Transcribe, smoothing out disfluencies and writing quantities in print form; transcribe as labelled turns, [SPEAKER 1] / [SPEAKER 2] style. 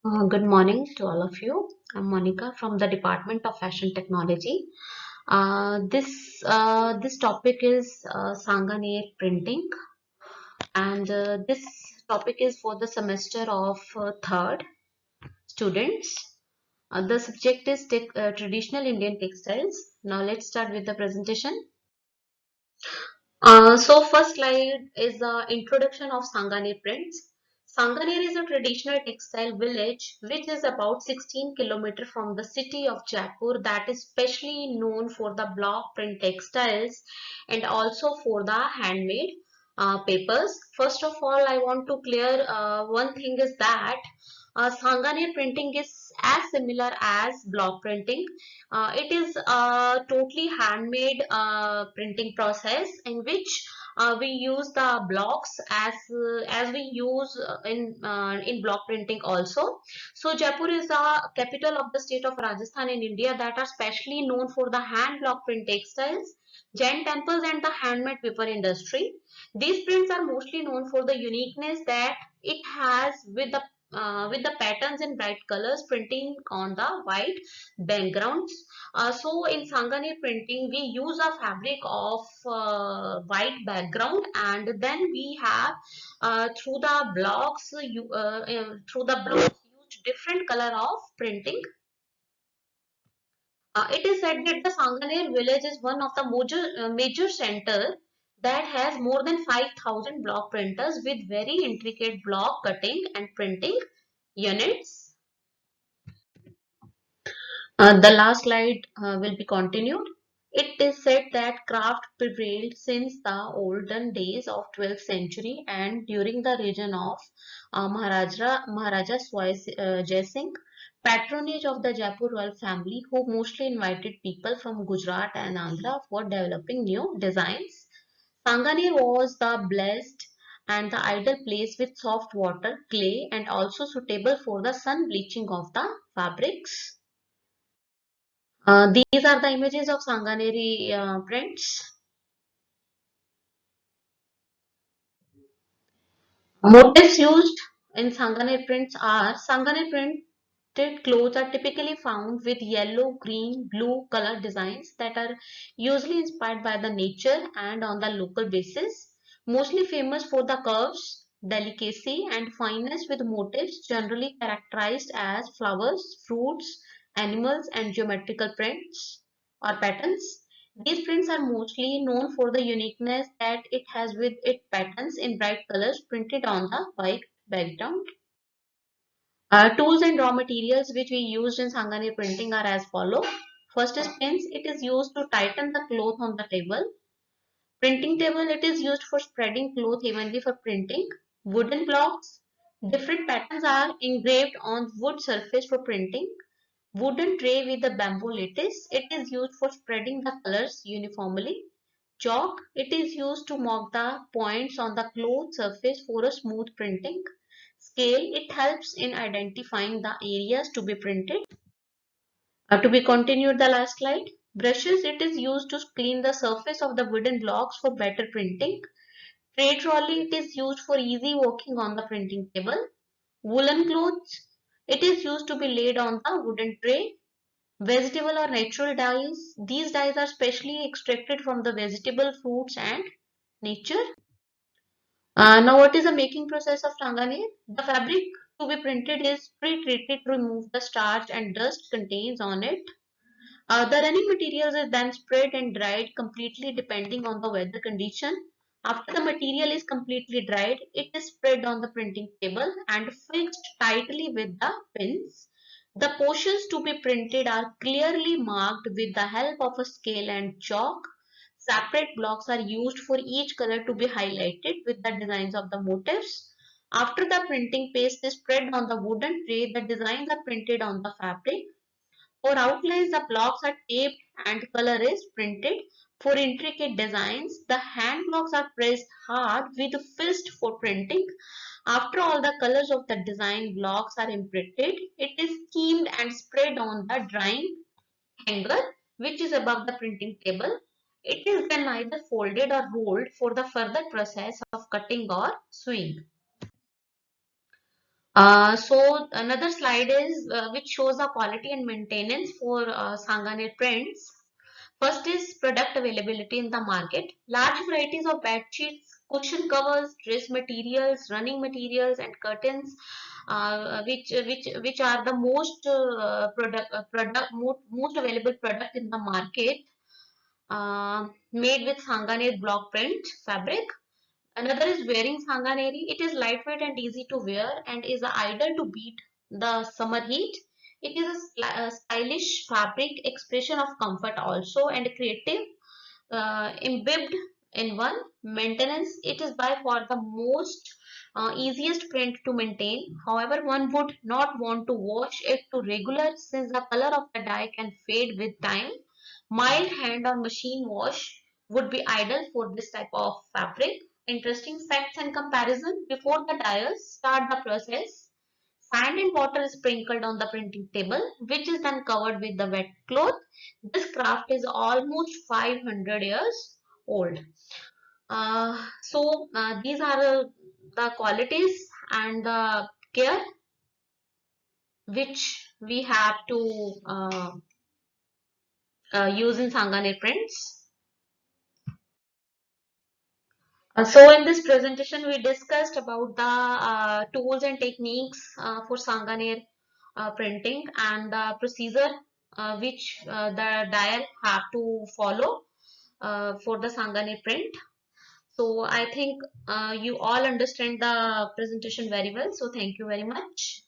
[SPEAKER 1] Good morning to all of you. I'm Monica from the Department of Fashion Technology. This topic is Sanganer printing, and this topic is for the semester of third students. The subject is traditional Indian textiles. Now let's start with the presentation. So first slide is the introduction of Sanganer prints. Sanganer is a traditional textile village which is about 16 kilometers from the city of Jaipur, that is specially known for the block print textiles and also for the handmade papers. First of all, I want to clear one thing is that Sanganer printing is as similar as block printing. It is a totally handmade printing process in which we use the blocks as we use in block printing also. So Jaipur is the capital of the state of Rajasthan in India that are specially known for the hand block print textiles, Jain temples and the handmade paper industry. These prints are mostly known for the uniqueness that it has with the patterns in bright colors printing on the white backgrounds. So in Sanganer printing, we use a fabric of white background, and then we have through the blocks, used different color of printing. It is said that the Sanganer village is one of the major center that has more than 5,000 block printers with very intricate block cutting and printing units. The last slide will be continued. It is said that craft prevailed since the olden days of 12th century and during the reign of Maharaja Jai Singh, patronage of the Jaipur royal family, who mostly invited people from Gujarat and Andhra for developing new designs. Sanganer was the blessed and the ideal place with soft water, clay, and also suitable for the sun bleaching of the fabrics. These are the images of Sanganeri prints. Motifs used in Sanganer prints are Sanganer printed clothes are typically found with yellow, green, blue color designs that are usually inspired by the nature and on the local basis. Mostly famous for the curves, delicacy, and fineness with motifs generally characterized as flowers, fruits, animals, and geometrical prints or patterns. These prints are mostly known for the uniqueness that it has with its patterns in bright colors printed on the white background. Tools and raw materials which we used in Sanganer printing are as follow. First is pins. It is used to tighten the cloth on the table. Printing table. It is used for spreading cloth evenly for printing. Wooden blocks. Different patterns are engraved on wood surface for printing. Wooden tray with the bamboo lattice. It is used for spreading the colors uniformly. Chalk. It is used to mark the points on the cloth surface for a smooth printing. Scale. It helps in identifying the areas to be printed. To be continued the last slide. Brushes. It is used to clean the surface of the wooden blocks for better printing. Tray trolley. It is used for easy walking on the printing table. Woolen clothes. It is used to be laid on the wooden tray. Vegetable or natural dyes. These dyes are specially extracted from the vegetable, fruits and nature. Now what is the making process of Sanganer? The fabric to be printed is pre-treated to remove the starch and dust contains on it. The running materials is then spread and dried completely depending on the weather condition. After the material is completely dried, it is spread on the printing table and fixed tightly with the pins. The portions to be printed are clearly marked with the help of a scale and chalk. Separate blocks are used for each color to be highlighted with the designs of the motifs. After the printing paste is spread on the wooden tray, the designs are printed on the fabric. For outlines, the blocks are taped and color is printed. For intricate designs, the hand blocks are pressed hard with a fist for printing. After all the colors of the design blocks are imprinted, it is schemed and spread on the drying hanger, which is above the printing table. It is then either folded or rolled for the further process of cutting or sewing. So another slide is which shows the quality and maintenance for Sanganer prints. First is product availability in the market. Large varieties of bed sheets, cushion covers, dress materials, running materials, and curtains, which are the most available product in the market, made with Sanganer block print fabric. Another is wearing Sanganeri. It is lightweight and easy to wear and is ideal to beat the summer heat. It is a stylish fabric expression of comfort also and creative, imbibed in one. Maintenance, it is by far the most easiest print to maintain. However, one would not want to wash it to regular since the color of the dye can fade with time. Mild hand or machine wash would be ideal for this type of fabric. Interesting facts and comparison. Before the dyers start the process, sand and water is sprinkled on the printing table, which is then covered with the wet cloth. This craft is almost 500 years old. These are the qualities and the care which we have to use in Sanganer prints. So in this presentation, we discussed about the tools and techniques for Sanganer printing and the procedure which the dyer have to follow for the Sanganer print. So I think you all understand the presentation very well. So thank you very much.